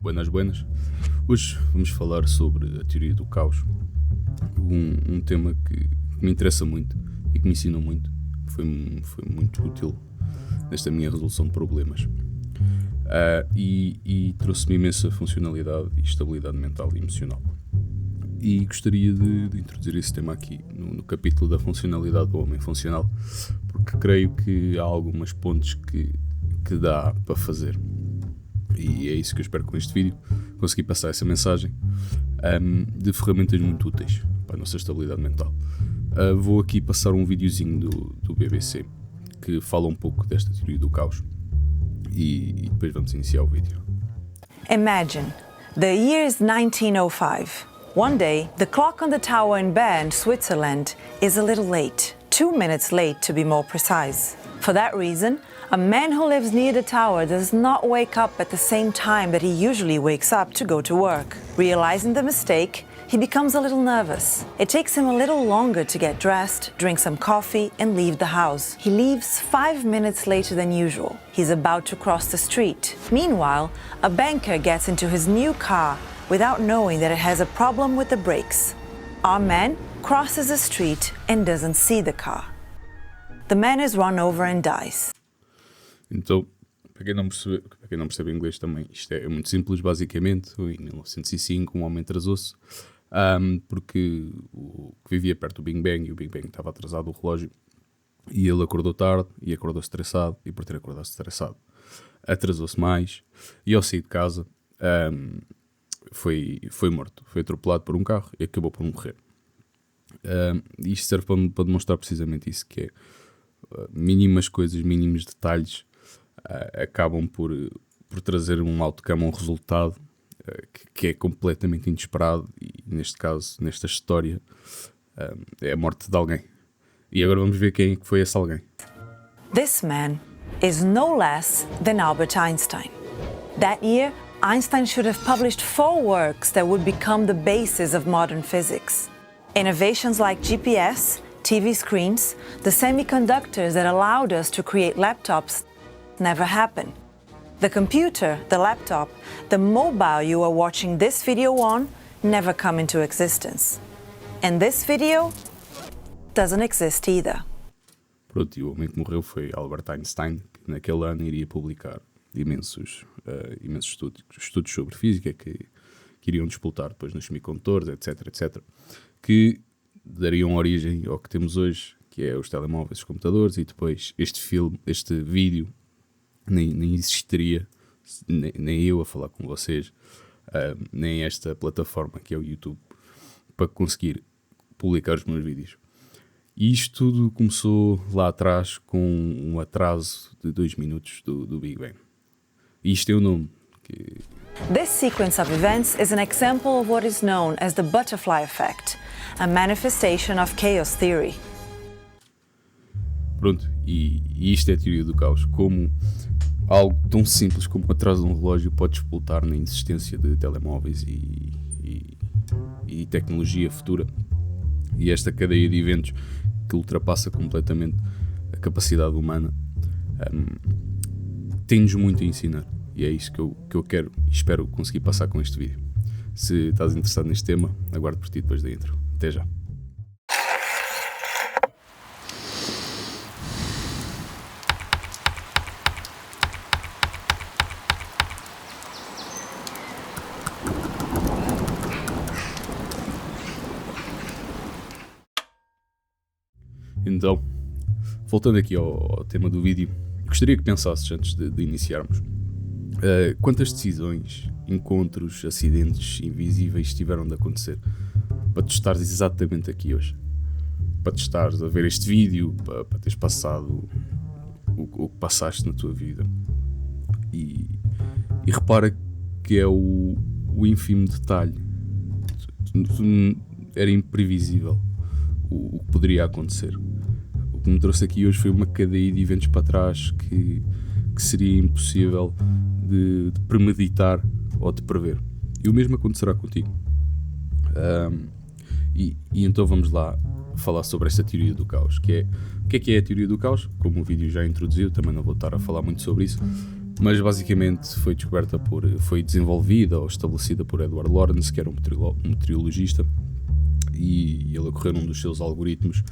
Buenas, buenas. Hoje vamos falar sobre a teoria do caos, um tema que me interessa muito e que me ensinou muito. Foi muito útil nesta minha resolução de problemas. E trouxe-me imensa funcionalidade e estabilidade mental e emocional. E gostaria de introduzir esse tema aqui, no capítulo da funcionalidade do homem funcional, porque creio que há algumas pontes que dá para fazer. E é isso que eu espero com este vídeo, conseguir passar essa mensagem de ferramentas muito úteis para a nossa estabilidade mental. Vou aqui passar um videozinho do BBC que fala um pouco desta teoria do caos e depois vamos iniciar o vídeo. Imagine, the year is 1905. One day, the clock on the tower in Bern, Switzerland, is a little late. 2 minutes late, to be more precise. For that reason, a man who lives near the tower does not wake up at the same time that he usually wakes up to go to work. Realizing the mistake, he becomes a little nervous. It takes him a little longer to get dressed, drink some coffee, and leave the house. He leaves 5 minutes later than usual. He's about to cross the street. Meanwhile, a banker gets into his new car without knowing that it has a problem with the brakes. Our man crosses the street and doesn't see the car. The man is run over and dies. Então, para quem não percebe inglês também, isto é muito simples. Basicamente, em 1905 um homem atrasou-se porque o que vivia perto do Big Bang, e o Big Bang estava atrasado o relógio, e ele acordou tarde e acordou estressado, e por ter acordado estressado atrasou-se mais, e ao sair de casa foi morto, foi atropelado por um carro e acabou por morrer. Isto serve para demonstrar precisamente isso, que é mínimas coisas, mínimos detalhes acabam por trazer um outcome, um resultado que é completamente inesperado, e neste caso, nesta história, é a morte de alguém. E agora vamos ver quem foi esse alguém. This man is no less than Albert Einstein. That year, Einstein should have published 4 works that would become the basis of modern physics. Innovations like GPS, TV screens, the semiconductors that allowed us to create laptops never happen. The computer, the laptop, the mobile you are watching this video on never come into existence. And this video doesn't exist either. Pronto, e o homem que morreu foi Albert Einstein, que naquele ano iria publicar imensos estudos sobre física que iriam disputar depois nos semicondutores, etc, que dariam origem ao que temos hoje, que é os telemóveis, os computadores, e depois este vídeo nem existiria, nem eu a falar com vocês, nem esta plataforma que é o YouTube, para conseguir publicar os meus vídeos. E isto tudo começou lá atrás com um atraso de 2 minutos do Big Bang. E isto é o nome que... This sequence of events is an example of what is known as the butterfly effect, a manifestation of chaos theory. Pronto, e isto é a teoria do caos. Como algo tão simples como o atraso de um relógio pode explotar na inexistência de telemóveis e tecnologia futura. E esta cadeia de eventos que ultrapassa completamente a capacidade humana tem-nos muito a ensinar. E é isso que eu quero e espero conseguir passar com este vídeo. Se estás interessado neste tema, aguardo por ti depois da intro. Até já. Então, voltando aqui ao tema do vídeo, gostaria que pensasses antes de iniciarmos. Quantas decisões, encontros, acidentes invisíveis tiveram de acontecer para tu estares exatamente aqui hoje? Para tu estares a ver este vídeo, para teres passado o que passaste na tua vida. E repara que é o ínfimo detalhe. Era imprevisível o que poderia acontecer. O que me trouxe aqui hoje foi uma cadeia de eventos para trás que seria impossível de premeditar ou de prever. E o mesmo acontecerá contigo. E então vamos lá falar sobre esta teoria do caos, que é o que é a teoria do caos. Como o vídeo já introduziu, também não vou estar a falar muito sobre isso. mas basicamente foi desenvolvida ou estabelecida por Edward Lorenz, que era um meteorologista, e ele, a correr um dos seus algoritmos,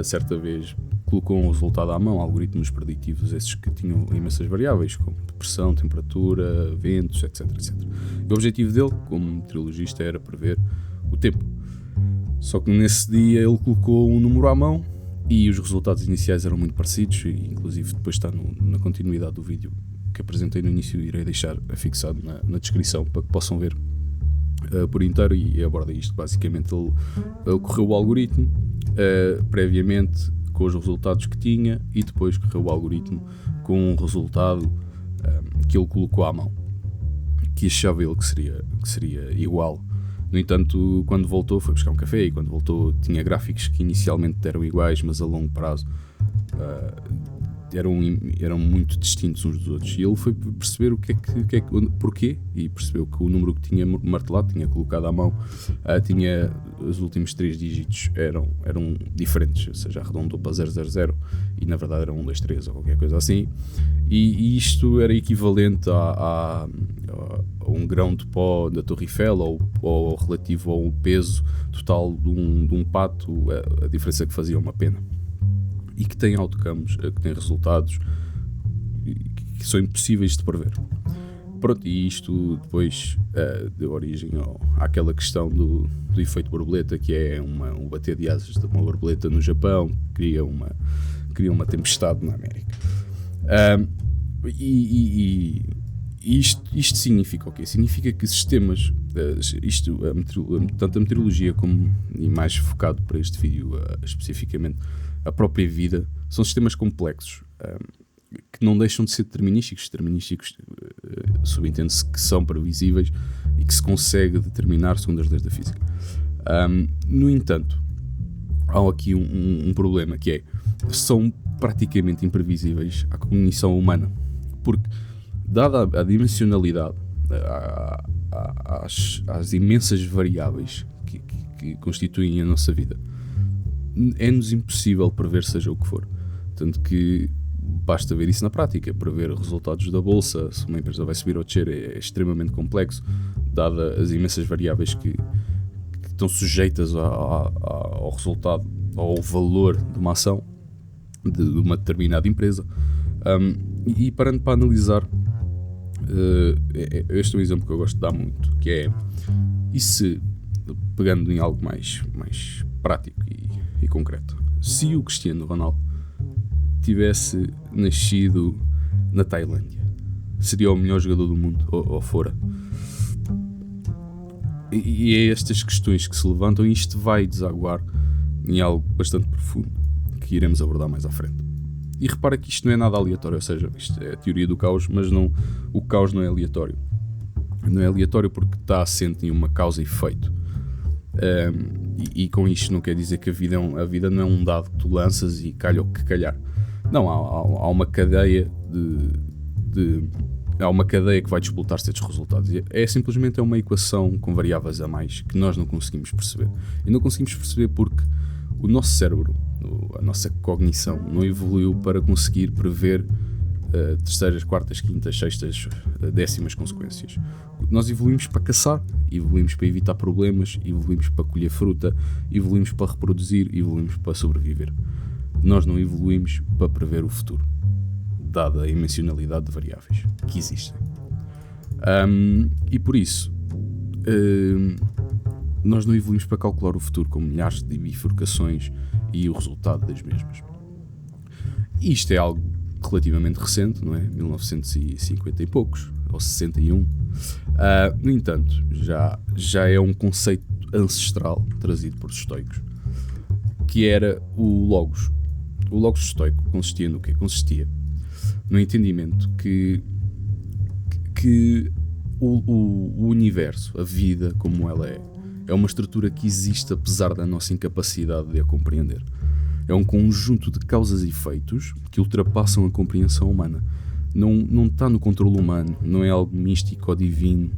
certa vez colocou um resultado à mão, algoritmos preditivos, esses que tinham imensas variáveis, como pressão, temperatura, ventos, etc, etc. E o objetivo dele, como meteorologista, era prever o tempo. Só que nesse dia ele colocou um número à mão e os resultados iniciais eram muito parecidos, e inclusive depois está na continuidade do vídeo que apresentei no início, irei deixar fixado na descrição para que possam ver por inteiro, e aborda isto. Basicamente ele correu o algoritmo previamente com os resultados que tinha, e depois correu o algoritmo com um resultado que ele colocou à mão, que achava ele que seria igual. No entanto, quando voltou, foi buscar um café, e quando voltou tinha gráficos que inicialmente eram iguais, mas a longo prazo eram muito distintos uns dos outros. E ele foi perceber porquê, e percebeu que o número que tinha martelado, tinha colocado à mão, tinha os últimos 3 dígitos eram diferentes, ou seja, arredondou para 000 e na verdade era 123 ou qualquer coisa assim, e isto era equivalente a um grão de pó da Torre Eiffel, ou relativo ao peso total de um pato, a diferença que fazia uma pena, e que tem outcomes, que tem resultados que são impossíveis de prever. Pronto, e isto depois deu origem àquela questão do efeito borboleta, que é um bater de asas de uma borboleta no Japão, cria uma tempestade na América. Isto significa o quê? Significa que sistemas, tanto a meteorologia como, e mais focado para este vídeo especificamente, a própria vida, são sistemas complexos, que não deixam de ser determinísticos. Determinísticos subentende-se que são previsíveis e que se consegue determinar segundo as leis da física. No entanto, há aqui um problema, que é: são praticamente imprevisíveis à cognição humana, porque, dada a dimensionalidade, às imensas variáveis que constituem a nossa vida, é-nos impossível prever seja o que for. Tanto que basta ver isso na prática. Prever resultados da bolsa, se uma empresa vai subir ou descer, é extremamente complexo, dada as imensas variáveis que estão sujeitas ao resultado, ao valor de uma ação de uma determinada empresa. E parando para analisar, este é um exemplo que eu gosto de dar muito, que é: e se, pegando em algo mais prático e concreto, se o Cristiano Ronaldo tivesse nascido na Tailândia, seria o melhor jogador do mundo, ou fora? E é estas questões que se levantam, e isto vai desaguar em algo bastante profundo que iremos abordar mais à frente. E repara que isto não é nada aleatório, ou seja, isto é a teoria do caos, mas o caos não é aleatório. Não é aleatório porque está assente em uma causa e efeito. E com isto não quer dizer que a vida não é um dado que tu lanças e calha o que calhar. Não, há uma cadeia há uma cadeia que vai disputar certos resultados. É simplesmente uma equação com variáveis a mais que nós não conseguimos perceber. E não conseguimos perceber porque o nosso cérebro, a nossa cognição, não evoluiu para conseguir prever terceiras, quartas, quintas, sextas, décimas consequências. Nós evoluímos para caçar, evoluímos para evitar problemas, evoluímos para colher fruta, evoluímos para reproduzir, evoluímos para sobreviver. Nós não evoluímos para prever o futuro, dada a imensionalidade de variáveis que existem. E por isso, nós não evoluímos para calcular o futuro com milhares de bifurcações e o resultado das mesmas. E isto é algo relativamente recente, não é? 1950 e poucos, ou 61. No entanto, já é um conceito ancestral trazido por estoicos, que era o logos. O logos estoico consistia no quê? Consistia no entendimento que o universo, a vida como ela é uma estrutura que existe apesar da nossa incapacidade de a compreender. É um conjunto de causas e efeitos que ultrapassam a compreensão humana. Não está no controle humano, não é algo místico ou divino.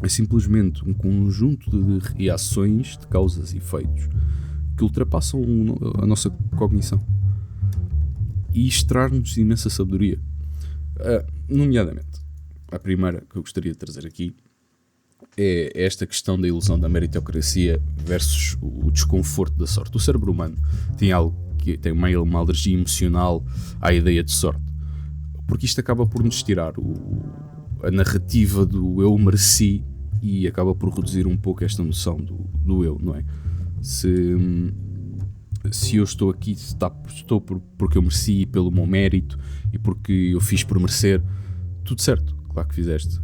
É simplesmente um conjunto de reações de causas e efeitos que ultrapassam a nossa cognição. E extrair-nos imensa sabedoria. Nomeadamente, a primeira que eu gostaria de trazer aqui é esta questão da ilusão da meritocracia versus o desconforto da sorte. O cérebro humano tem uma alergia emocional à ideia de sorte, porque isto acaba por nos tirar a narrativa do eu mereci e acaba por reduzir um pouco esta noção do eu, não é? Se eu estou aqui, estou porque eu mereci, pelo meu mérito e porque eu fiz por merecer, tudo certo, claro que fizeste.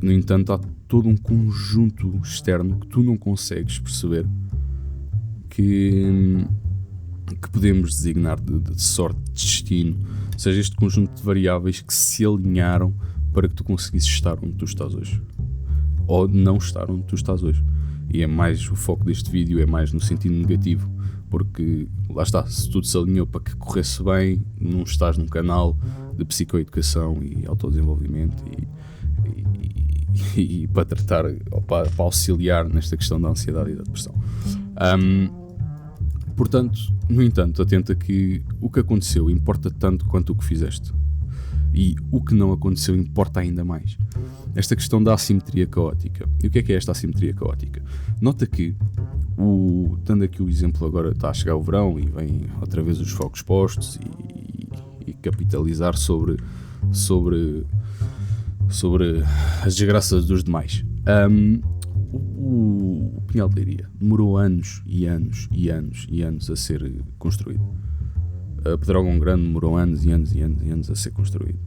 No entanto, há todo um conjunto externo que tu não consegues perceber que podemos designar de sorte, de destino, ou seja, este conjunto de variáveis que se alinharam para que tu conseguisses estar onde tu estás hoje, ou não estar onde tu estás hoje. E é mais, o foco deste vídeo é mais no sentido negativo, porque lá está, se tudo se alinhou para que corresse bem, não estás num canal de psicoeducação e autodesenvolvimento e para tratar, ou para auxiliar nesta questão da ansiedade e da depressão. Portanto, no entanto, atenta que o que aconteceu importa tanto quanto o que fizeste, e o que não aconteceu importa ainda mais. Esta questão da assimetria caótica. E o que é esta assimetria caótica? Nota que, dando aqui o exemplo, agora está a chegar o verão e vem outra vez os focos postos e capitalizar sobre as desgraças dos demais. O Pinhal de Leiria demorou anos e anos e anos e anos a ser construído. A Pedrógão Grande demorou anos e anos e anos e anos a ser construído,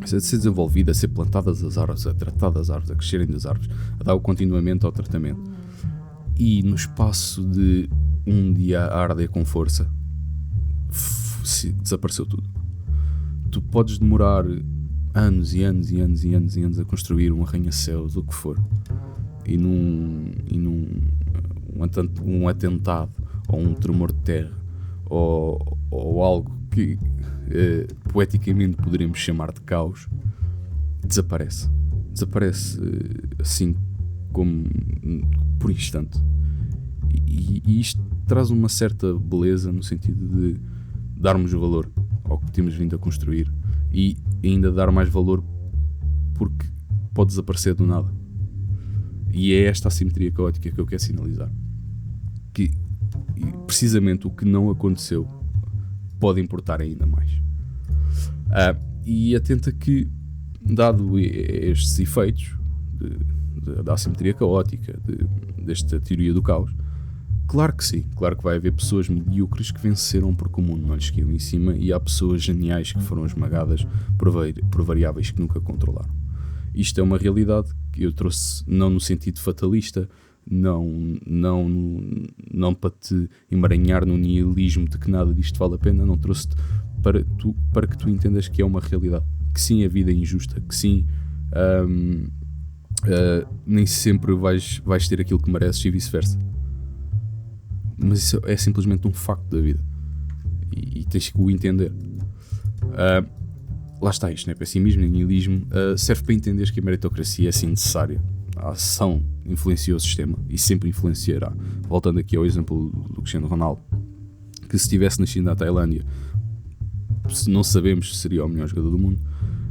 a ser desenvolvido, a ser plantadas as árvores, a tratar das árvores, a crescerem das árvores, a dar o continuamento ao tratamento. E no espaço de um dia a arder com força, desapareceu tudo. Tu podes demorar anos e anos e anos e anos e anos a construir um arranha-céus, o que for, e um atentado ou um tremor de terra ou algo que poeticamente poderemos chamar de caos, desaparece assim como por instante, e isto traz uma certa beleza no sentido de darmos valor ao que temos vindo a construir e ainda dar mais valor porque pode desaparecer do nada. E é esta assimetria caótica que eu quero sinalizar, que precisamente o que não aconteceu pode importar ainda mais. E atenta que, dado estes efeitos da assimetria caótica, desta teoria do caos, claro que sim, claro que vai haver pessoas medíocres que venceram porque o mundo não lhes caiu em cima, e há pessoas geniais que foram esmagadas por variáveis que nunca controlaram. Isto é uma realidade que eu trouxe não no sentido fatalista, não para te emaranhar no nihilismo de que nada disto vale a pena, não trouxe-te para que tu entendas que é uma realidade, que sim, a vida é injusta, que sim, nem sempre vais ter aquilo que mereces e vice-versa. Mas isso é simplesmente um facto da vida e tens que o entender. Lá está, isto não é pessimismo nem nihilismo, serve para entenderes que a meritocracia é sim necessária. A ação influencia o sistema e sempre influenciará. Voltando aqui ao exemplo do Cristiano Ronaldo, que se tivesse nascido na Tailândia, não sabemos se seria o melhor jogador do mundo.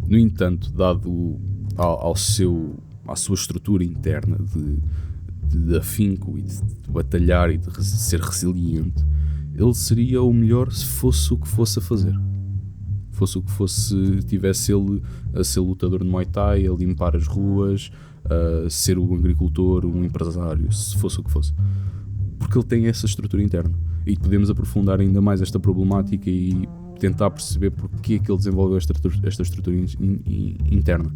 No entanto, dado à sua estrutura interna de afinco e de batalhar e de ser resiliente, ele seria o melhor se fosse o que fosse a fazer. Fosse o que fosse, tivesse ele a ser lutador de Muay Thai, a limpar as ruas, a ser um agricultor, um empresário, se fosse o que fosse. Porque ele tem essa estrutura interna. E podemos aprofundar ainda mais esta problemática e tentar perceber porque é que ele desenvolveu esta estrutura interna.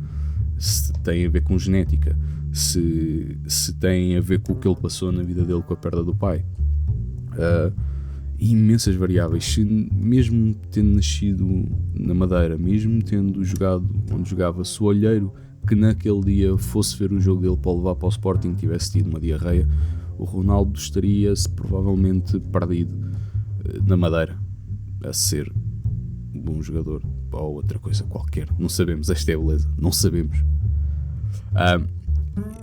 Se tem a ver com genética, se tem a ver com o que ele passou na vida dele com a perda do pai. Imensas variáveis. Se, mesmo tendo nascido na Madeira, mesmo tendo jogado onde jogava, se o olheiro que naquele dia fosse ver o jogo dele para o levar para o Sporting tivesse tido uma diarreia, o Ronaldo estaria-se provavelmente perdido na Madeira a ser um bom jogador ou outra coisa qualquer. Não sabemos, esta é a beleza, não sabemos.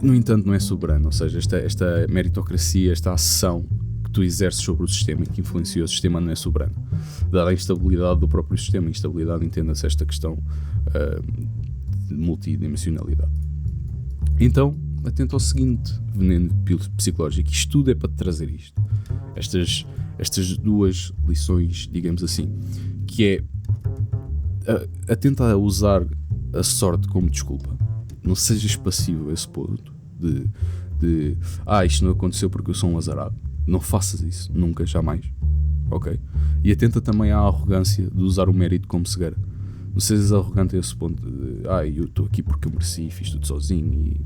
No entanto, não é soberano, ou seja, esta meritocracia, esta ação que tu exerces sobre o sistema e que influencia o sistema não é soberano. Dada a instabilidade do próprio sistema, instabilidade, entenda-se esta questão de multidimensionalidade. Então, atento ao seguinte veneno psicológico. Isto tudo é para te trazer isto. Estas duas lições, digamos assim, que é atenta a usar a sorte como desculpa. Não sejas passivo a esse ponto de isto não aconteceu porque eu sou um azarado. Não faças isso, nunca, jamais. Ok? E atenta também à arrogância de usar o mérito como cegueira. Não sejas arrogante a esse ponto de eu estou aqui porque eu mereci, fiz tudo sozinho. E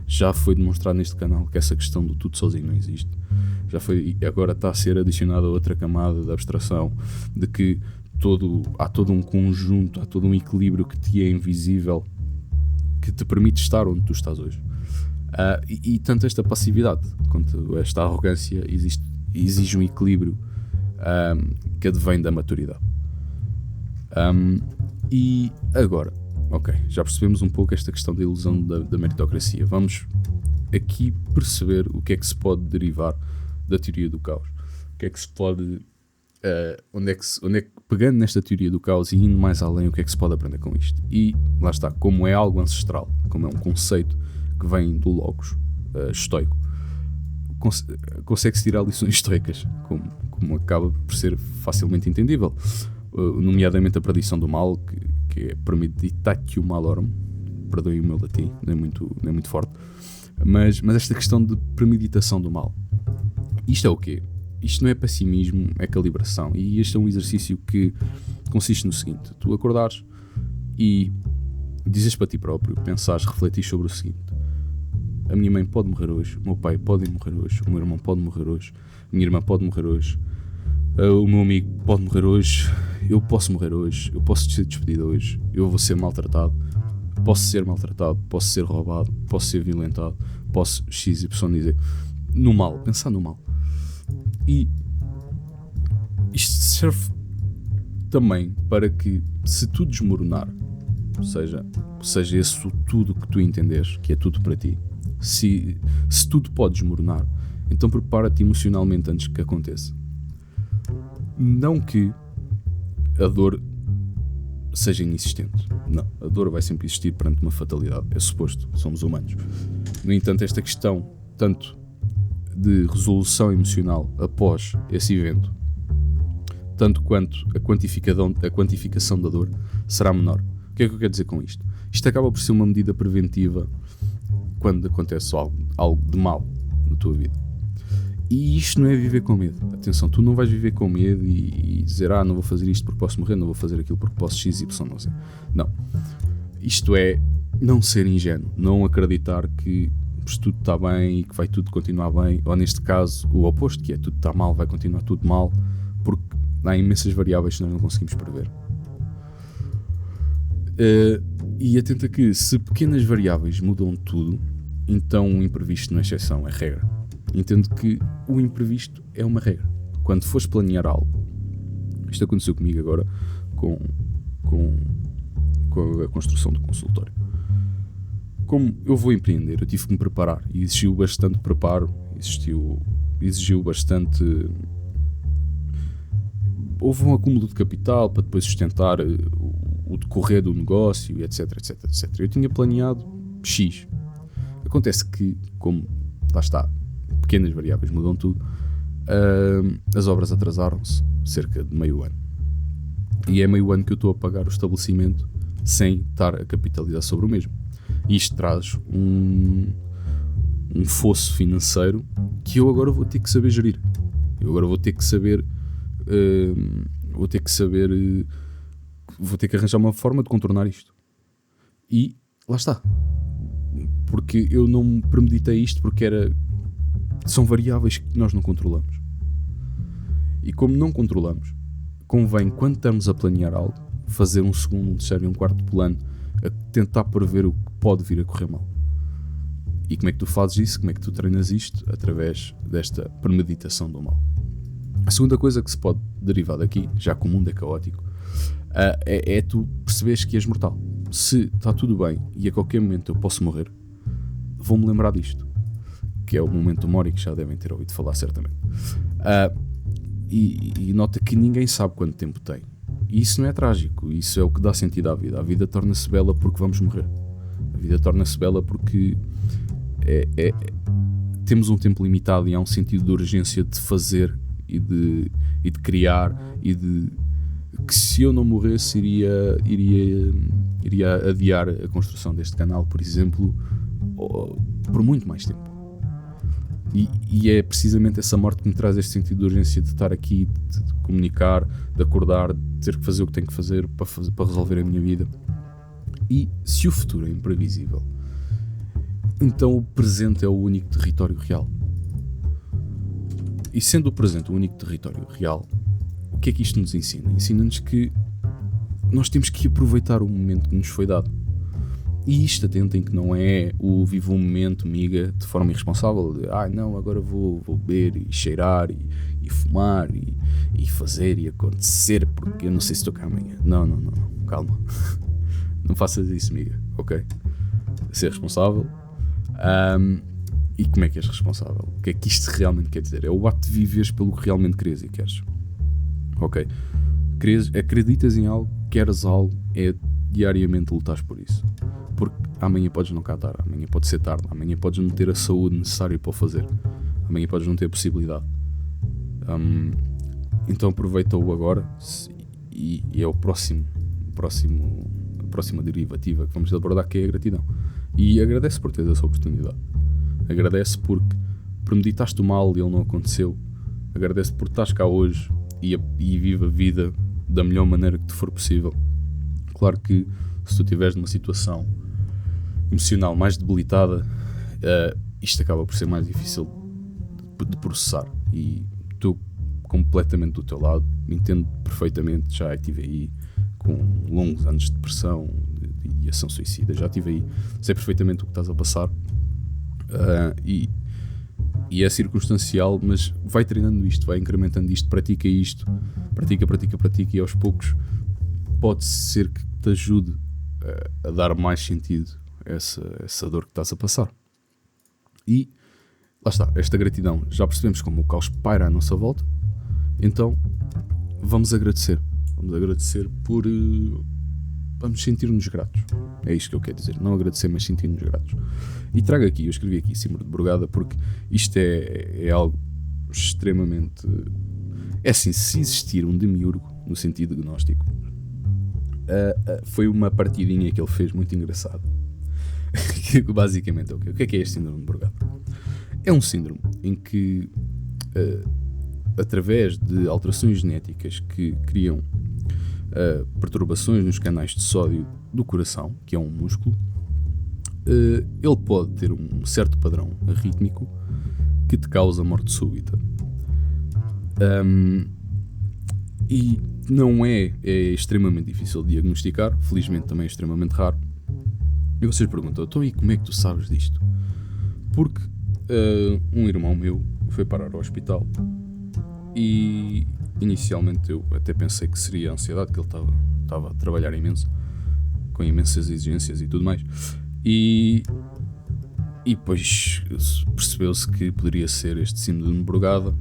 já foi demonstrado neste canal que essa questão do tudo sozinho não existe. Já foi, agora está a ser adicionada outra camada de abstração de que há todo um conjunto, há todo um equilíbrio que te é invisível, que te permite estar onde tu estás hoje. E tanto esta passividade quanto esta arrogância exige um equilíbrio que advém da maturidade. E agora, ok, já percebemos um pouco esta questão da ilusão da meritocracia. Vamos aqui perceber o que é que se pode derivar da teoria do caos. O que é que se pode... onde é que, pegando nesta teoria do caos e indo mais além, o que é que se pode aprender com isto? E lá está, como é algo ancestral, como é um conceito que vem do logos estoico, consegue-se tirar lições estoicas, como acaba por ser facilmente entendível, nomeadamente a predição do mal, que é premeditatio malorum, perdoem o meu latim, não é muito forte, mas esta questão de premeditação do mal, isto é o quê? Isto não é pessimismo, é calibração. E este é um exercício que consiste no seguinte: tu acordares e dizes para ti próprio, pensares, refletires sobre o seguinte: a minha mãe pode morrer hoje, o meu pai pode morrer hoje, o meu irmão pode morrer hoje, a minha irmã pode morrer hoje, o meu amigo pode morrer hoje, eu posso morrer hoje, eu posso ser despedido hoje, eu vou ser maltratado, posso ser roubado, posso ser violentado, posso XY dizer. No mal, pensar no mal. E isto serve também para que, se tudo desmoronar, seja esse o tudo que tu entenderes, que é tudo para ti, se tudo pode desmoronar, então prepara-te emocionalmente antes que aconteça. Não que a dor seja inexistente. Não, a dor vai sempre existir perante uma fatalidade. É suposto, somos humanos. No entanto, esta questão, tanto de resolução emocional após esse evento, tanto quanto a quantificação da dor, será menor. O que é que eu quero dizer com isto? Isto acaba por ser uma medida preventiva quando acontece algo de mal na tua vida. E isto não é viver com medo. Atenção, tu não vais viver com medo e dizer não vou fazer isto porque posso morrer, não vou fazer aquilo porque posso XY, não sei. Não. Isto é não ser ingênuo, não acreditar que tudo está bem e que vai tudo continuar bem, ou neste caso o oposto, que é tudo está mal, vai continuar tudo mal, porque há imensas variáveis que nós não conseguimos prever. E atenta que se pequenas variáveis mudam tudo, então o imprevisto não é exceção, é regra. Entendo que o imprevisto é uma regra. Quando fores planear algo, isto aconteceu comigo agora com a construção do consultório. Como eu vou empreender, eu tive que me preparar e exigiu bastante preparo, exigiu bastante... Houve um acúmulo de capital para depois sustentar o decorrer do negócio, etc. Eu tinha planeado X. Acontece que, como lá está, pequenas variáveis mudam tudo, as obras atrasaram-se cerca de meio ano. E é meio ano que eu estou a pagar o estabelecimento sem estar a capitalizar sobre o mesmo. E isto traz um fosso financeiro que eu agora vou ter que saber gerir. Eu agora vou ter que saber... vou ter que arranjar uma forma de contornar isto. E lá está. Porque eu não premeditei isto porque são variáveis que nós não controlamos. E como não controlamos, convém, quando estamos a planear algo, fazer um segundo, um terceiro e um quarto plano a tentar prever o que pode vir a correr mal. E como é que tu fazes isso? Como é que tu treinas isto? Através desta premeditação do mal. A segunda coisa que se pode derivar daqui, já que o mundo é caótico, é tu perceberes que és mortal. Se está tudo bem e a qualquer momento eu posso morrer, vou-me lembrar disto, que é o momento do Mori, que já devem ter ouvido falar certamente. E nota que ninguém sabe quanto tempo tem. E isso não é trágico, isso é o que dá sentido à vida. A vida torna-se bela porque vamos morrer. A vida torna-se bela porque temos um tempo limitado e há um sentido de urgência de fazer e de criar, e de que se eu não morresse iria adiar a construção deste canal, por exemplo, por muito mais tempo. E é precisamente essa morte que me traz este sentido de urgência de estar aqui, de comunicar, de acordar, de ter que fazer o que tenho que fazer para resolver a minha vida. E se o futuro é imprevisível, então o presente é o único território real. E sendo o presente o único território real, o que é que isto nos ensina? Ensina-nos que nós temos que aproveitar o momento que nos foi dado. E isto, atentem que não é o vivo momento, miga, de forma irresponsável, de não, agora vou beber e cheirar e fumar e fazer e acontecer porque eu não sei se estou cá amanhã. Não, calma. Não faças isso, miga, ok? Ser responsável. E como é que és responsável? O que é que isto realmente quer dizer? É o ato de viveres pelo que realmente queres e queres. Ok? Acreditas em algo, queres algo, é diariamente lutares por isso. Porque amanhã podes não cá estar, amanhã pode ser tarde, amanhã podes não ter a saúde necessária para o fazer, amanhã podes não ter a possibilidade. Então aproveita-o agora e é a próxima derivativa que vamos abordar, que é a gratidão. E agradece por teres essa oportunidade. Agradece porque premeditaste o mal e ele não aconteceu. Agradece por estás cá hoje e vive a vida da melhor maneira que te for possível. Claro que se tu estiveres numa situação emocional mais debilitada, isto acaba por ser mais difícil de processar, e estou completamente do teu lado, entendo perfeitamente, já estive aí com longos anos de depressão, de ideação suicida, já estive aí, sei perfeitamente o que estás a passar, e é circunstancial, mas vai treinando isto, vai incrementando isto, pratica, e aos poucos pode ser que te ajude a dar mais sentido a essa dor que estás a passar. E lá está, esta gratidão, já percebemos como o caos paira à nossa volta, então vamos agradecer por vamos sentir-nos gratos. É isto que eu quero dizer, não agradecer, mas sentir-nos gratos. E trago aqui, eu escrevi aqui Símbolo de Brugada porque isto é algo extremamente, é assim, se existir um demiurgo no sentido gnóstico, foi uma partidinha que ele fez muito engraçado. Que basicamente é o quê? O que é este síndrome de Brugada? É um síndrome em que através de alterações genéticas que criam perturbações nos canais de sódio do coração, que é um músculo, ele pode ter um certo padrão arrítmico que te causa morte súbita. E não é extremamente difícil de diagnosticar, felizmente também é extremamente raro. E vocês perguntam, então e como é que tu sabes disto? Porque um irmão meu foi parar ao hospital e inicialmente eu até pensei que seria a ansiedade, que ele estava a trabalhar imenso, com imensas exigências e tudo mais. E depois percebeu-se que poderia ser este síndrome de Brugada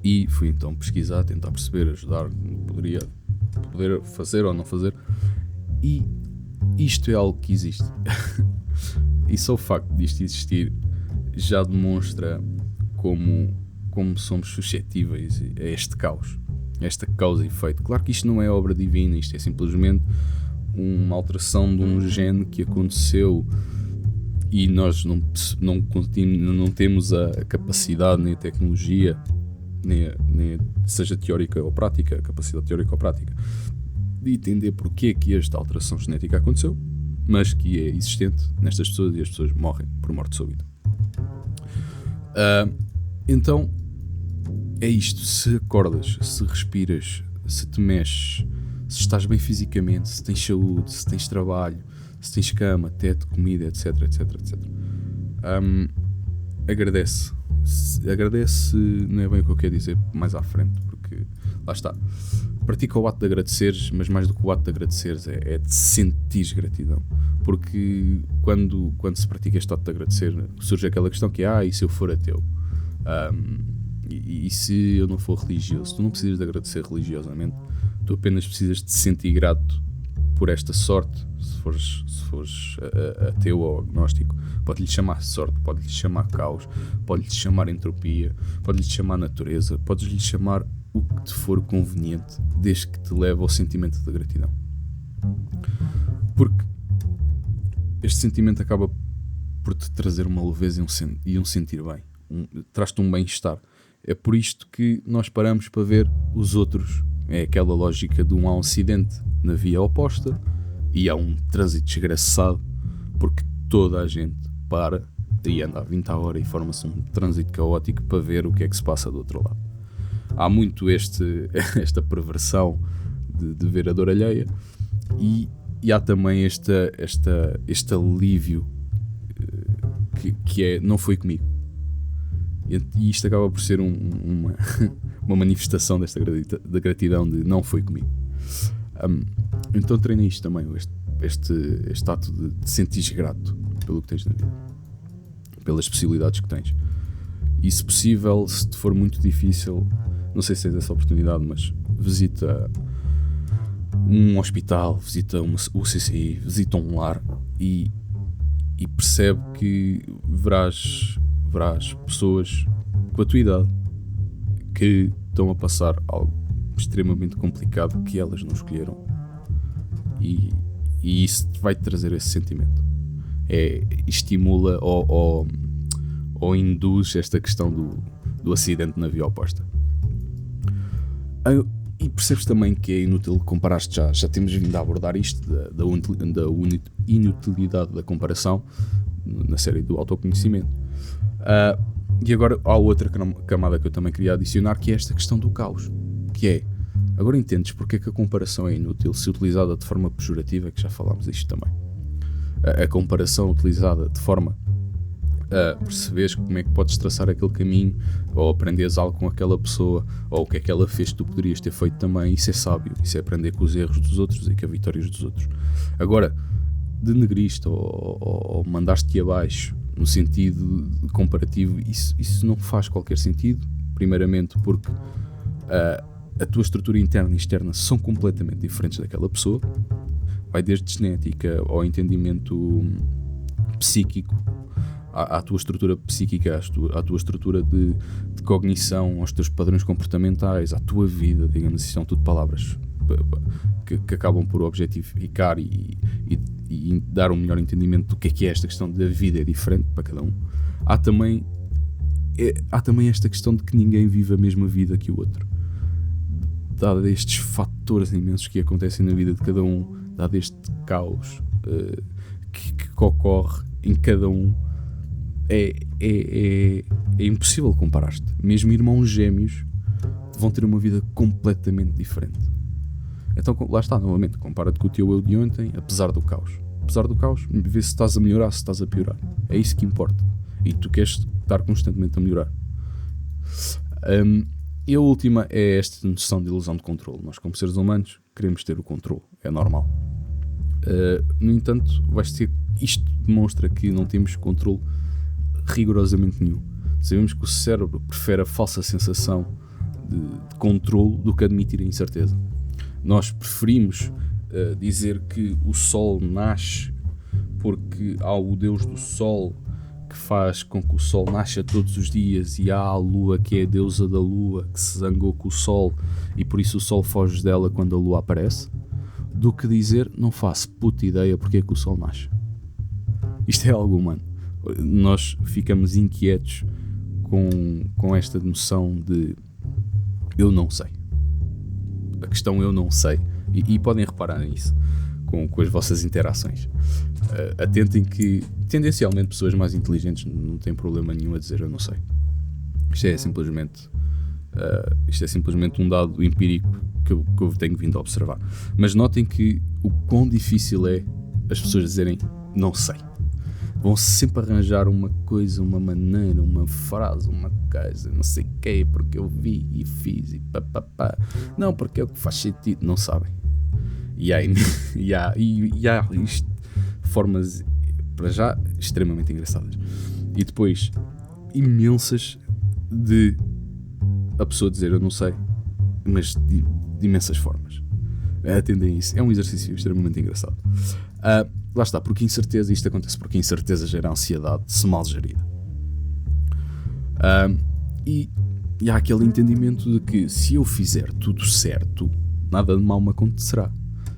e fui então pesquisar, tentar perceber, ajudar, poder fazer ou não fazer. E isto é algo que existe. E só o facto disto existir já demonstra como somos suscetíveis a este caos, a esta causa e efeito. Claro que isto não é obra divina, isto é simplesmente uma alteração de um gene que aconteceu e nós não temos a capacidade nem a tecnologia, nem seja teórica ou prática, a capacidade teórica ou prática de entender porque é que esta alteração genética aconteceu, mas que é existente nestas pessoas e as pessoas morrem por morte súbita. Então é isto, se acordas, se respiras, se te mexes, se estás bem fisicamente, se tens saúde, se tens trabalho, se tens cama, teto, comida, etc, agradece. Agradece não é bem o que eu quero dizer mais à frente, porque lá está, pratica o ato de agradeceres, mas mais do que o ato de agradeceres é de sentir gratidão, porque quando se pratica este ato de agradecer surge aquela questão que é, e se eu for ateu? E se eu não for religioso, tu não precisas de agradecer religiosamente, tu apenas precisas de te sentir grato por esta sorte. Se fores ateu ou agnóstico, pode-lhe chamar sorte, pode-lhe chamar caos, pode-lhe chamar entropia, pode-lhe chamar natureza, podes-lhe chamar o que te for conveniente, desde que te leve ao sentimento de gratidão. Porque este sentimento acaba por te trazer uma leveza e um sentir bem, traz-te um bem-estar. É por isto que nós paramos para ver os outros. É aquela lógica de há um acidente na via oposta e há um trânsito desgraçado, porque toda a gente para e anda a 20 a hora e forma-se um trânsito caótico para ver o que é que se passa do outro lado. Há muito esta perversão de ver a dor alheia e há também este alívio que é não foi comigo. E isto acaba por ser uma manifestação da gratidão de não foi comigo. Então treina isto também, este ato de te sentires grato pelo que tens na vida, pelas possibilidades que tens. E se possível, se te for muito difícil, não sei se tens essa oportunidade, mas visita um hospital, visita o CCI, visita um lar e percebe que verás pessoas com a tua idade que estão a passar algo extremamente complicado que elas não escolheram, e isso vai-te trazer esse sentimento. Estimula ou induz esta questão do acidente na via oposta. E percebes também que é inútil comparar-te, já temos vindo a abordar isto da inutilidade da comparação na série do autoconhecimento. E agora há outra camada que eu também queria adicionar, que é esta questão do caos, que é, agora entendes porque é que a comparação é inútil se utilizada de forma pejorativa, que já falámos disto também. A comparação utilizada de forma a perceberes como é que podes traçar aquele caminho, ou aprenderes algo com aquela pessoa, ou o que é que ela fez que tu poderias ter feito também, isso é sábio, isso é aprender com os erros dos outros e com as vitórias dos outros. Agora, denegriste ou mandaste-te abaixo no sentido comparativo, isso não faz qualquer sentido, primeiramente porque a tua estrutura interna e externa são completamente diferentes daquela pessoa, vai desde genética ao entendimento psíquico, à tua estrutura psíquica, à tua estrutura de cognição, aos teus padrões comportamentais, à tua vida, digamos assim, são tudo palavras que acabam por objetificar e dar um melhor entendimento do que é esta questão da vida, é diferente para cada um. Há também esta questão de que ninguém vive a mesma vida que o outro, dado estes fatores imensos que acontecem na vida de cada um, dado este caos que ocorre em cada um. É impossível comparar-te. Mesmo irmãos gêmeos vão ter uma vida completamente diferente. Então lá está, novamente, compara-te com o teu eu de ontem, apesar do caos, vê se estás a melhorar, se estás a piorar. É isso que importa, e tu queres estar constantemente a melhorar. E a última é esta noção de ilusão de controle. Nós, como seres humanos, queremos ter o controle, é normal. No entanto, isto demonstra que não temos controle rigorosamente nenhum. Sabemos que o cérebro prefere a falsa sensação de controle do que admitir a incerteza. Nós preferimos dizer que o Sol nasce porque há o Deus do Sol que faz com que o Sol nasça todos os dias, e há a Lua que é a deusa da Lua que se zangou com o Sol e por isso o Sol foge dela quando a Lua aparece, do que dizer não faço puta ideia porque é que o Sol nasce. Isto é algo humano. Nós ficamos inquietos com esta noção de eu não sei. A questão eu não sei. E podem reparar nisso com as vossas interações. Atentem que tendencialmente pessoas mais inteligentes não têm problema nenhum a dizer eu não sei. Isto é simplesmente um dado empírico que eu tenho vindo a observar. Mas notem que o quão difícil é as pessoas dizerem não sei. Vão sempre arranjar uma coisa, uma maneira, uma frase, uma coisa, não sei o quê, porque eu vi e fiz e papapá. Não, porque é o que faz sentido, não sabem. E há isto, formas, para já, extremamente engraçadas. E depois, imensas de a pessoa dizer eu não sei, mas de imensas formas. Atendem a isso. É um exercício extremamente engraçado. Lá está, porque incerteza, isto acontece porque a incerteza gera ansiedade, se mal gerida. E há aquele entendimento de que se eu fizer tudo certo, nada de mal me acontecerá.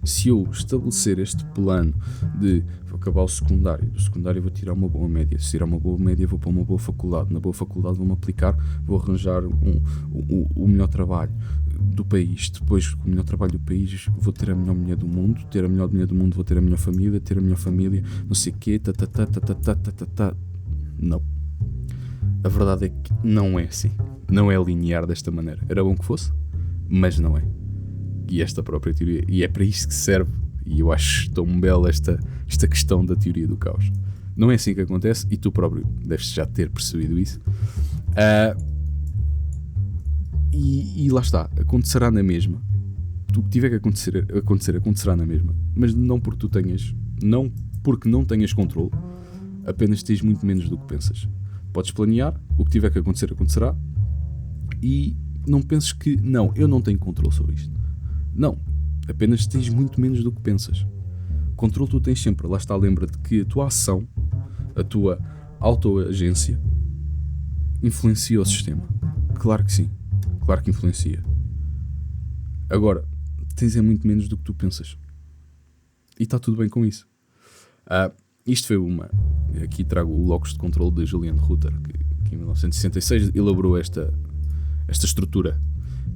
Se eu estabelecer este plano de vou acabar o secundário, do secundário vou tirar uma boa média, se tirar uma boa média vou para uma boa faculdade, na boa faculdade vou-me aplicar, vou arranjar o melhor trabalho do país, depois com o melhor trabalho do país vou ter a melhor mulher do mundo, ter a melhor mulher do mundo vou ter a melhor família, não sei o quê, Não. A verdade é que não é assim. Não é linear desta maneira. Era bom que fosse, mas não é. E esta própria teoria, e é para isto que serve, e eu acho tão bela esta questão da teoria do caos. Não é assim que acontece, e tu próprio deves já ter percebido isso. E lá está, acontecerá na mesma. O que tiver que acontecer acontecerá na mesma. Mas não porque não tenhas controle, apenas tens muito menos do que pensas. Podes planear, o que tiver que acontecer acontecerá, e não penses que não, eu não tenho controle sobre isto. Não, apenas tens muito menos do que pensas. Controle tu tens sempre. Lá está, lembra-te que a tua ação, a tua autoagência influencia o sistema. Claro que sim, claro que influencia. Agora, tens é muito menos do que tu pensas. E está tudo bem com isso. Isto foi aqui trago o locus de controle de Julian Hutter, que em 1966 elaborou esta estrutura,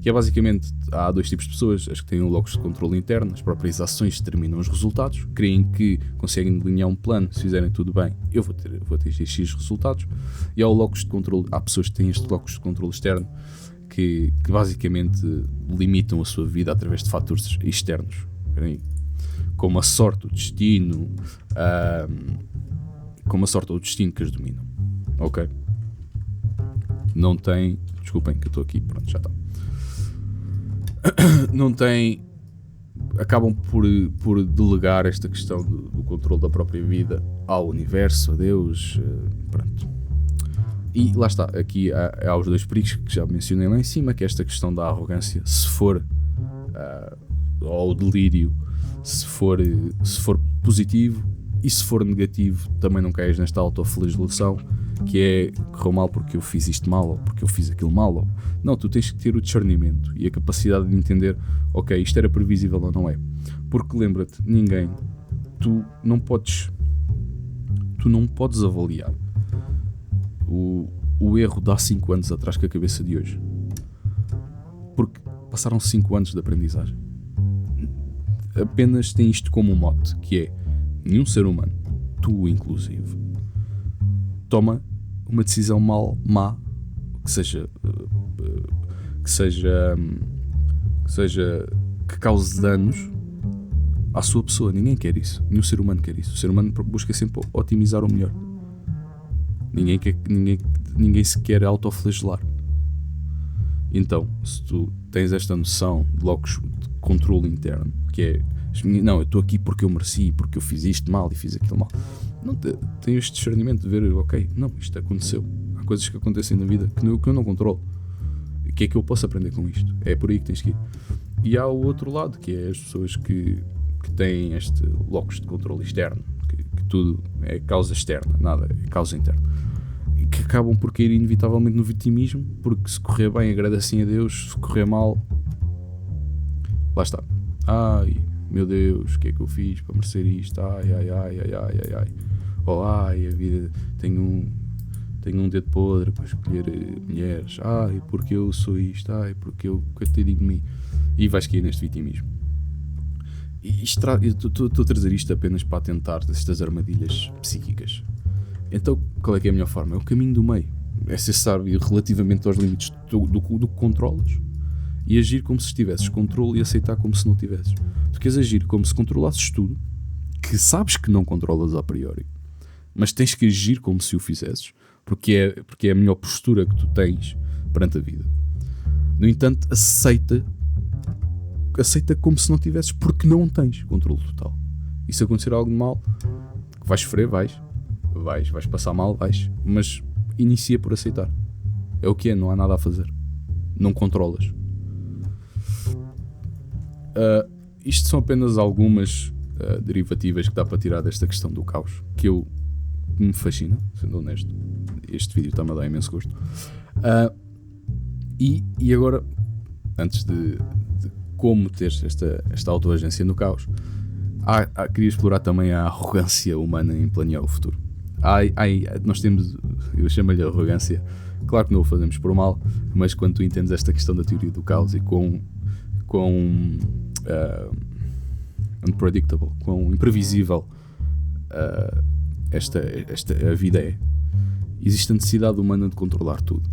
que é basicamente, há dois tipos de pessoas: as que têm um locus de controle interno, as próprias ações determinam os resultados, creem que conseguem delinear um plano, se fizerem tudo bem, eu vou ter X resultados. E há o locus de controle, há pessoas que têm este locus de controle externo, que basicamente limitam a sua vida através de fatores externos, como a sorte, o destino, ou o destino que as dominam. Ok? Não tem... Desculpem que eu estou aqui, pronto, já está. Não tem... Acabam por delegar esta questão do controle da própria vida ao universo, a Deus, pronto. E lá está, aqui há os dois perigos que já mencionei lá em cima, que é esta questão da arrogância, se for, ou o delírio, se for positivo, e se for negativo, também não caias nesta autoflagelação, que é correu mal porque eu fiz isto mal, ou porque eu fiz aquilo mal. Ou... Não, tu tens que ter o discernimento e a capacidade de entender, ok, isto era previsível ou não é. Porque lembra-te, tu não podes avaliar o erro de há 5 anos atrás com a cabeça de hoje. Porque passaram 5 anos de aprendizagem. Apenas tem isto como um mote, que é: nenhum ser humano, tu inclusive, toma uma decisão má, que cause danos à sua pessoa. Ninguém quer isso. Nenhum ser humano quer isso. O ser humano busca sempre otimizar o melhor. Ninguém se quer autoflagelar. Então, se tu tens esta noção de locus de controle interno, que é: não, eu estou aqui porque eu mereci, porque eu fiz isto mal e fiz aquilo mal. Não tens este discernimento de ver, ok, não, isto aconteceu. Há coisas que acontecem na vida que eu não controlo. O que é que eu posso aprender com isto? É por aí que tens que ir. E há o outro lado, que é as pessoas que têm este locus de controle externo, que tudo é causa externa, nada é causa interna. E que acabam por cair inevitavelmente no vitimismo, porque se correr bem agradecem a Deus, se correr mal, lá está. Ai, meu Deus, o que é que eu fiz para merecer isto? Ai. A vida, tenho um dedo podre para escolher mulheres. Ai, porque eu sou isto. Ai, porque eu coitadinho de mim. E vais cair neste vitimismo. E estou a trazer isto apenas para atentar destas armadilhas psíquicas. Então, qual é que é a melhor forma? É o caminho do meio. É ser sábio relativamente aos limites do que controlas, e agir como se tivesses controle e aceitar como se não tivesses. Tu queres agir como se controlasses tudo, que sabes que não controlas a priori, mas tens que agir como se o fizesses, porque é a melhor postura que tu tens perante a vida. No entanto, aceita como se não tivesses, porque não tens controle total. E se acontecer algo de mal, vais sofrer, vais passar mal, mas inicia por aceitar. É o que é, não há nada a fazer. não controlas. Isto são apenas algumas derivativas que dá para tirar desta questão do caos, que me fascina, sendo honesto. Este vídeo está-me a dar imenso gosto. E agora, antes de como ter esta autoagência no caos, queria explorar também a arrogância humana em planear o futuro. Nós temos, eu chamo-lhe arrogância, claro que não o fazemos por mal, mas quando tu entendes esta questão da teoria do caos e quão unpredictable, quão imprevisível a vida é, existe a necessidade humana de controlar tudo,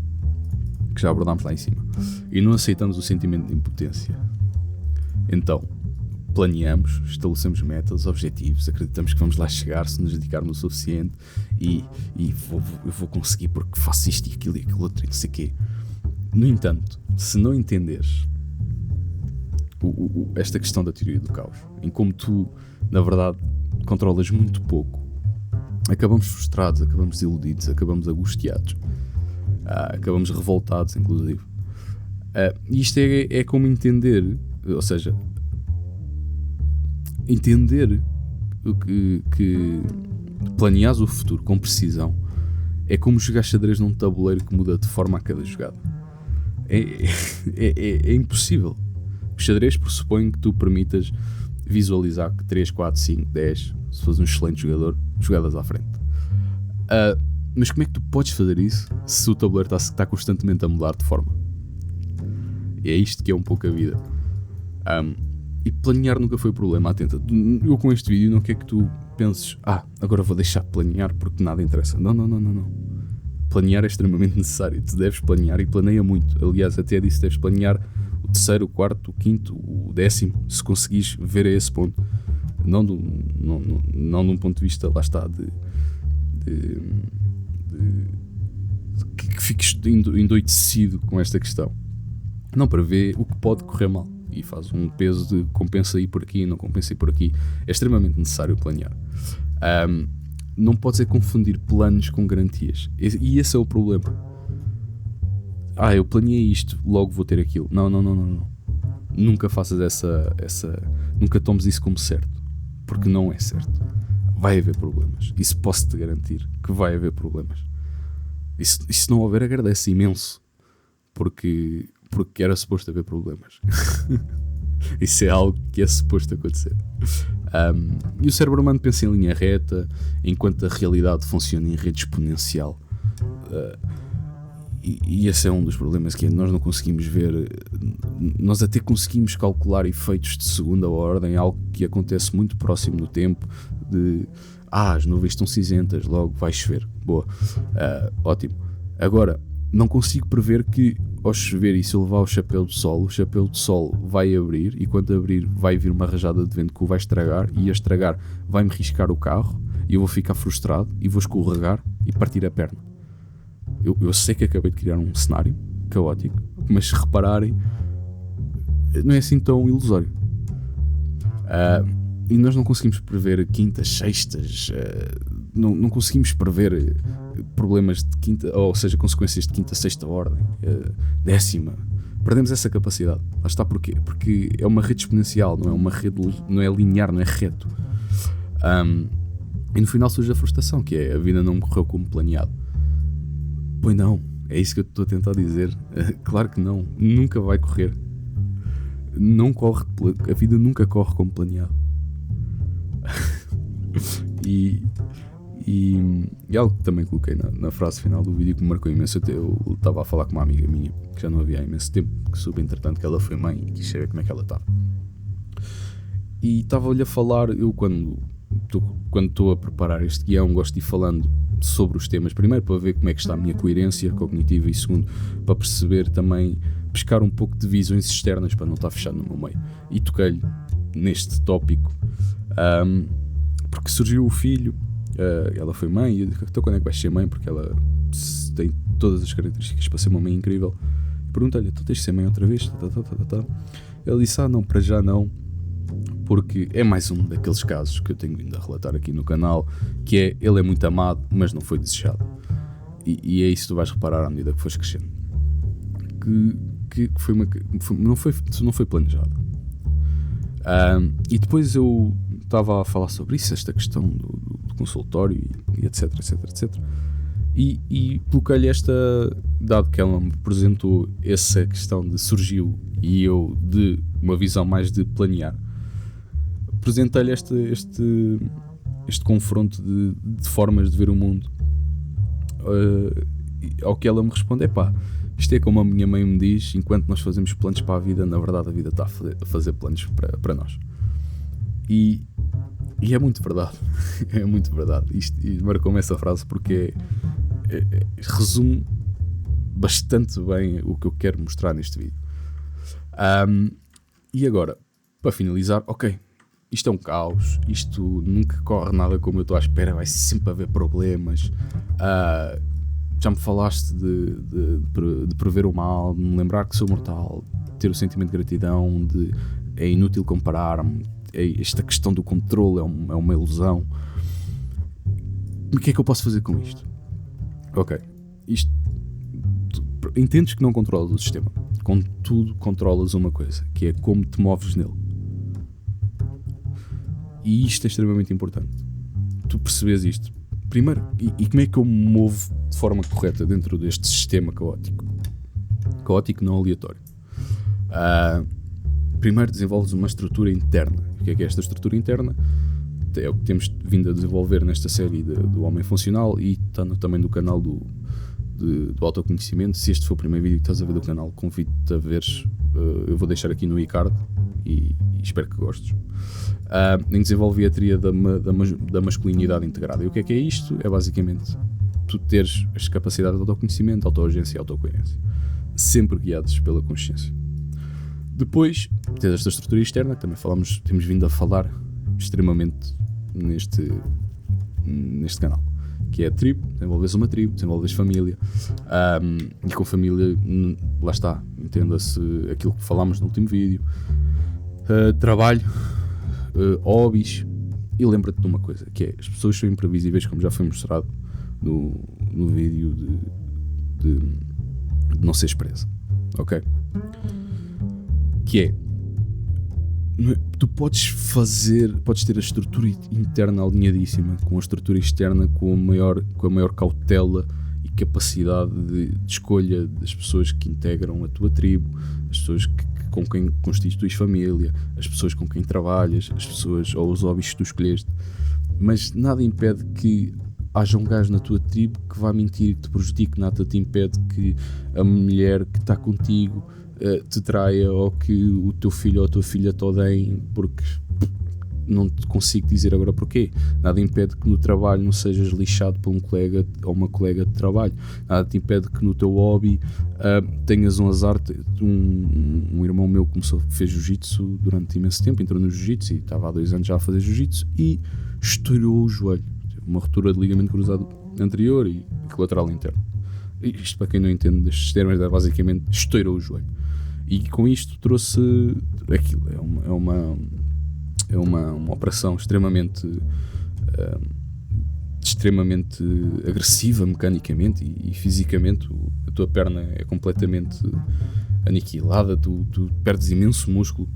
que já abordámos lá em cima, e não aceitamos o sentimento de impotência. Então planeamos, estabelecemos metas, objetivos, acreditamos que vamos lá chegar se nos dedicarmos o suficiente e eu vou conseguir porque faço isto e aquilo outro e não sei o quê. No entanto, se não entenderes esta questão da teoria do caos, em como tu, na verdade, controlas muito pouco, acabamos frustrados, acabamos desiludidos, acabamos angustiados, acabamos revoltados, inclusive. E isto é como entender, ou seja, entender que planeares o futuro com precisão é como jogar xadrez num tabuleiro que muda de forma a cada jogada. É impossível. O xadrez pressupõe que tu permitas visualizar que 3, 4, 5, 10, se fores um excelente jogador, jogadas à frente. Mas como é que tu podes fazer isso se o tabuleiro está constantemente a mudar de forma? E é isto que é um pouco a vida. E planear nunca foi problema. Atenta, eu com este vídeo não quero que tu penses agora vou deixar de planear porque nada interessa. Não. Planear é extremamente necessário. Tu deves planear e planeia muito. Aliás, até disse, deves planear o terceiro, o quarto, o quinto, o 10º, se conseguires ver a esse ponto. Não de um ponto de vista, lá está, que fiques endoidecido com esta questão. Não, para ver o que pode correr mal e faz um peso de compensa aí por aqui, não compensa aí por aqui. É extremamente necessário planear. Não podes confundir planos com garantias, e esse é o problema. Eu planeei isto, logo vou ter aquilo. Não. Nunca faças essa nunca tomes isso como certo, porque não é certo. Vai haver problemas, isso posso-te garantir que vai haver problemas. E se não houver, agradece imenso, porque era suposto haver problemas. Isso é algo que é suposto acontecer. E o cérebro humano pensa em linha reta, enquanto a realidade funciona em rede exponencial. E esse é um dos problemas, que nós não conseguimos ver. Nós até conseguimos calcular efeitos de segunda ordem, algo que acontece muito próximo no tempo, de as nuvens estão cinzentas, logo vai chover. Boa, ótimo. Agora, não consigo prever que ao chover e se eu levar o chapéu de sol vai abrir, e quando abrir vai vir uma rajada de vento que o vai estragar, e a estragar vai-me riscar o carro e eu vou ficar frustrado e vou escorregar e partir a perna. Eu sei que acabei de criar um cenário caótico, mas se repararem, não é assim tão ilusório. E nós não conseguimos prever quintas, sextas, não conseguimos prever problemas de quinta, ou seja, consequências de quinta, sexta ordem, 10ª. Perdemos essa capacidade. Lá está, porquê? Porque é uma rede exponencial, não é uma rede, não é linear, não é reto. E no final surge a frustração, que é a vida não correu como planeado. Pois não, é isso que eu estou a tentar dizer. Claro que não, nunca vai correr. Não corre, a vida nunca corre como planeado. E algo que também coloquei na frase final do vídeo que me marcou imenso. Eu estava a falar com uma amiga minha que já não havia há imenso tempo, que soube entretanto que ela foi mãe e quis saber como é que ela estava. E estava-lhe a falar, eu quando estou a preparar este guião gosto de ir falando sobre os temas, primeiro para ver como é que está a minha coerência cognitiva, e segundo para perceber também, pescar um pouco de visões externas para não estar fechado no meu meio. E toquei-lhe neste tópico porque surgiu o filho, ela foi mãe, e eu disse, então quando é que vais ser mãe? Porque ela tem todas as características para ser uma mãe incrível. E perguntei-lhe, tu tens de ser mãe outra vez? Ele disse, não, para já não, porque é mais um daqueles casos que eu tenho vindo a relatar aqui no canal, que é, ele é muito amado, mas não foi desejado. E é isso que tu vais reparar à medida que fores crescendo, que que não foi planejada. E depois eu estava a falar sobre isso, esta questão do consultório e etc, etc, etc. E coloquei-lhe dado que ela me apresentou essa questão de surgiu e eu de uma visão mais de planear, apresentei-lhe este confronto de formas de ver o mundo, ao que ela me responde: isto é como a minha mãe me diz, enquanto nós fazemos planos para a vida, na verdade a vida está a fazer planos para nós. E é muito verdade. É muito verdade. E marcou-me essa frase porque resume bastante bem o que eu quero mostrar neste vídeo. E agora, para finalizar, isto é um caos, isto nunca corre nada como eu estou à espera, vai sempre haver problemas. Já me falaste de prever o mal, de me lembrar que sou mortal, ter o sentimento de gratidão, é inútil comparar-me, esta questão do controle é uma ilusão. O que é que eu posso fazer com isto? Entendes que não controlas o sistema, contudo controlas uma coisa, que é como te moves nele. E isto é extremamente importante, tu percebes isto. Primeiro, e como é que eu me movo de forma correta dentro deste sistema caótico? Caótico não aleatório. Primeiro desenvolves uma estrutura interna. O que é esta estrutura interna? É o que temos vindo a desenvolver nesta série do Homem Funcional e está também do canal do autoconhecimento. Se este for o primeiro vídeo que estás a ver do canal, convido-te a veres. Eu vou deixar aqui no iCard e espero que gostes. Desenvolvi a teoria da masculinidade integrada. E o que é isto? É basicamente tu teres as capacidades de autoconhecimento, autoagência e autocoerência, sempre guiados pela consciência. Depois tens esta estrutura externa, que também temos vindo a falar extremamente neste canal, que é a tribo. Desenvolves uma tribo, desenvolves família, e com família, lá está, entenda-se aquilo que falámos no último vídeo, trabalho, hobbies. E lembra-te de uma coisa, que é: as pessoas são imprevisíveis, como já foi mostrado no vídeo de não seres presa, ok? Que é, tu podes ter a estrutura interna alinhadíssima com a estrutura externa, com a maior cautela e capacidade de escolha das pessoas que integram a tua tribo, as pessoas com quem constituis família, as pessoas com quem trabalhas, as pessoas ou os hobbies que tu escolheste. Mas nada impede que haja um gajo na tua tribo que vá mentir, que te prejudique. Nada te impede que a mulher que está contigo te traia, ou que o teu filho ou a tua filha te odeiem, porque não te consigo dizer agora porquê. Nada impede que no trabalho não sejas lixado por um colega ou uma colega de trabalho. Nada te impede que no teu hobby tenhas um azar. Um irmão meu fez jiu-jitsu durante imenso tempo, entrou no jiu-jitsu e estava há 2 anos já a fazer jiu-jitsu e estourou o joelho. Teve uma ruptura de ligamento cruzado anterior e colateral interno. Isto, para quem não entende destes termos, é basicamente estourou o joelho. E com isto trouxe aquilo. É uma operação extremamente agressiva mecanicamente e fisicamente. A tua perna é completamente aniquilada, tu perdes imenso músculo.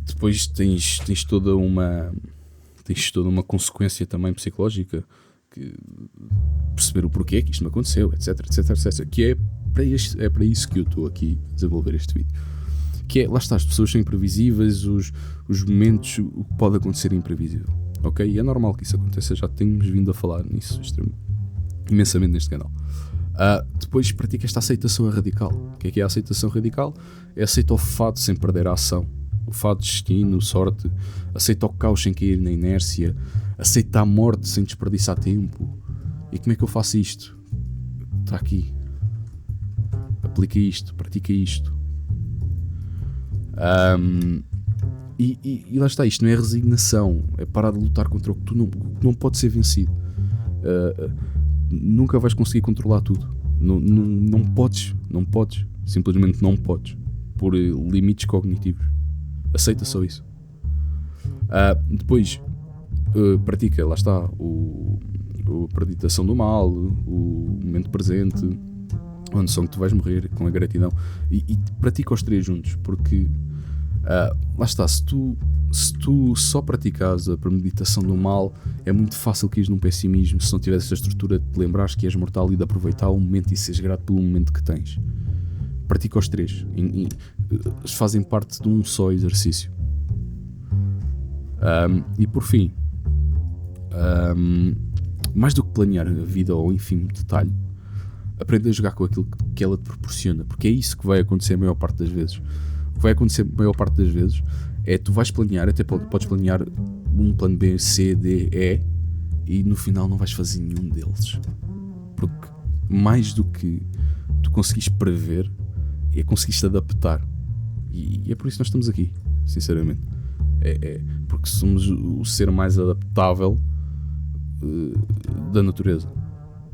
Depois tens toda uma consequência também psicológica, perceber o porquê que isto me aconteceu, etc, etc, etc, que é para isso que eu estou aqui a desenvolver este vídeo. Que é, lá está, as pessoas são imprevisíveis, os momentos, o que pode acontecer é imprevisível, ok? E é normal que isso aconteça, já temos vindo a falar nisso imensamente neste canal. Depois pratica esta aceitação radical. O que é a aceitação radical? É aceita o fato sem perder a ação, o fato de destino, sorte, aceita o caos sem cair na inércia, aceita a morte sem desperdiçar tempo. E como é que eu faço isto? Está aqui. Aplica isto, pratica isto. E lá está, isto não é resignação, é parar de lutar contra o que não pode ser vencido. Nunca vais conseguir controlar tudo. Não podes, simplesmente não podes, por limites cognitivos. Aceita só isso. Depois pratica, lá está, a preditação do mal, o momento presente, com a noção que tu vais morrer, com a gratidão, e pratica os três juntos, porque lá está, se tu só praticares a premeditação do mal, é muito fácil cair num pessimismo se não tiveres esta estrutura de te lembrares que és mortal e de aproveitar o momento e seres grato pelo momento que tens. Pratica os três, eles fazem parte de um só exercício. E por fim, mais do que planear a vida ao ínfimo detalhe, aprende a jogar com aquilo que ela te proporciona, porque é isso que vai acontecer a maior parte das vezes. O que vai acontecer a maior parte das vezes é tu vais planear, até podes planear um plano B, C, D, E, e no final não vais fazer nenhum deles, porque mais do que tu conseguiste prever é conseguiste adaptar, e é por isso que nós estamos aqui, sinceramente. Porque somos o ser mais adaptável da natureza,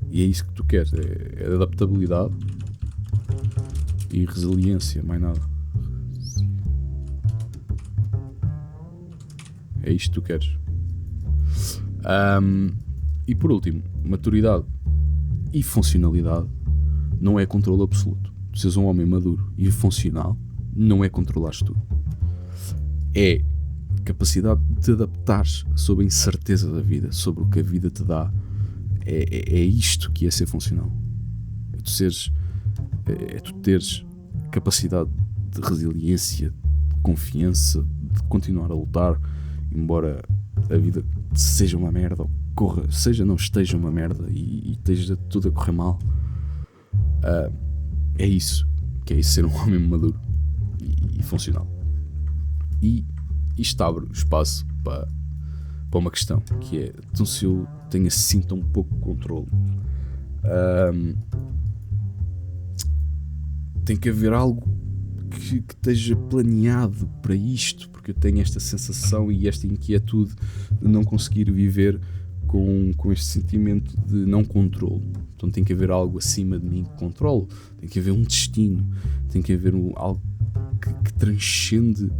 e é isso que tu queres, é adaptabilidade e resiliência, mais nada. É isto que tu queres. E por último, maturidade e funcionalidade não é controle absoluto. Tu seres um homem maduro e funcional não é controlares tudo, é capacidade de te adaptares sob a incerteza da vida, sobre o que a vida te dá. É isto que é ser funcional. É tu teres capacidade de resiliência, de confiança, de continuar a lutar, embora a vida seja uma merda, ou não esteja uma merda e esteja tudo a correr mal. É isso que é ser um homem maduro e funcional. E isto abre espaço para uma questão, que é: então, se eu tenho assim tão pouco controle, tem que haver algo que esteja planeado para isto, porque eu tenho esta sensação e esta inquietude de não conseguir viver com este sentimento de não controle. Então tem que haver algo acima de mim que controle, tem que haver um destino, tem que haver algo que transcende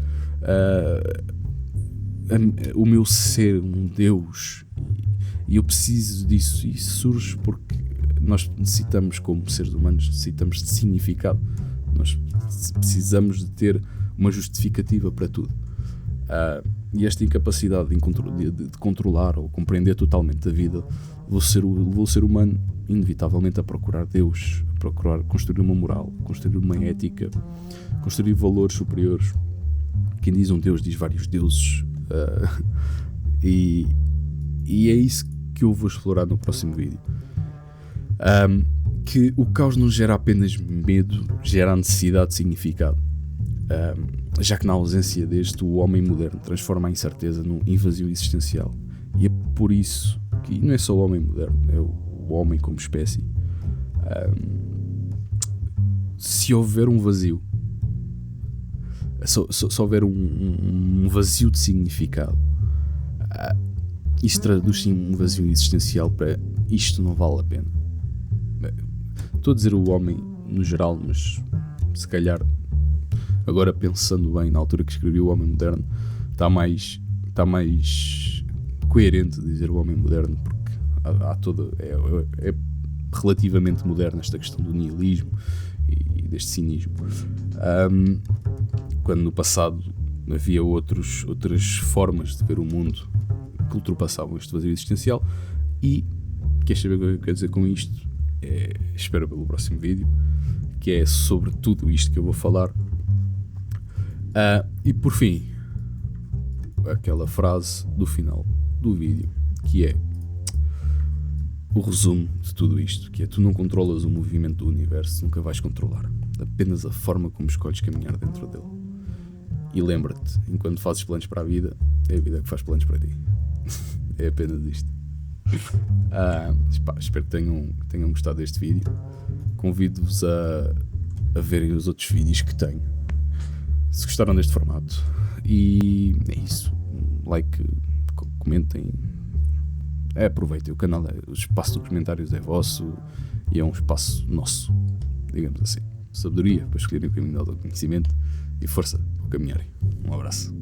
o meu ser, um Deus, e eu preciso disso. E isso surge porque nós necessitamos, como seres humanos, necessitamos de significado, nós precisamos de ter uma justificativa para tudo, e esta incapacidade de controlar ou compreender totalmente a vida levou o ser humano inevitavelmente a procurar Deus, a procurar construir uma moral, construir uma ética, construir valores superiores. Quem diz um Deus diz vários deuses, e é isso que eu vou explorar no próximo vídeo. Que o caos não gera apenas medo, gera a necessidade de significado, já que na ausência deste, o homem moderno transforma a incerteza num vazio existencial. E é por isso que não é só o homem moderno, é o homem como espécie. Se houver um vazio, se houver um vazio de significado, isso traduz-se em um vazio existencial para isto não vale a pena. Estou a dizer o homem no geral, mas se calhar agora, pensando bem, na altura que escrevi o homem moderno, está mais coerente dizer o homem moderno, porque há toda, é relativamente moderna esta questão do nihilismo e deste cinismo, quando no passado havia outras formas de ver o mundo que ultrapassavam este vazio existencial. E queres saber o que eu quero dizer com isto? Espera pelo próximo vídeo, que é sobre tudo isto que eu vou falar. E por fim, aquela frase do final do vídeo, que é o resumo de tudo isto, que é: tu não controlas o movimento do universo, nunca vais controlar, apenas a forma como escolhes caminhar dentro dele. E lembra-te, enquanto fazes planos para a vida, é a vida que faz planos para ti. É apenas isto. Espero que tenham gostado deste vídeo. Convido-vos a verem os outros vídeos que tenho, se gostaram deste formato. E é isso. Like, comentem, aproveitem o canal. O espaço dos comentários é vosso e é um espaço nosso, digamos assim. Sabedoria para escolherem o caminho do autoconhecimento e força para caminharem. Um abraço.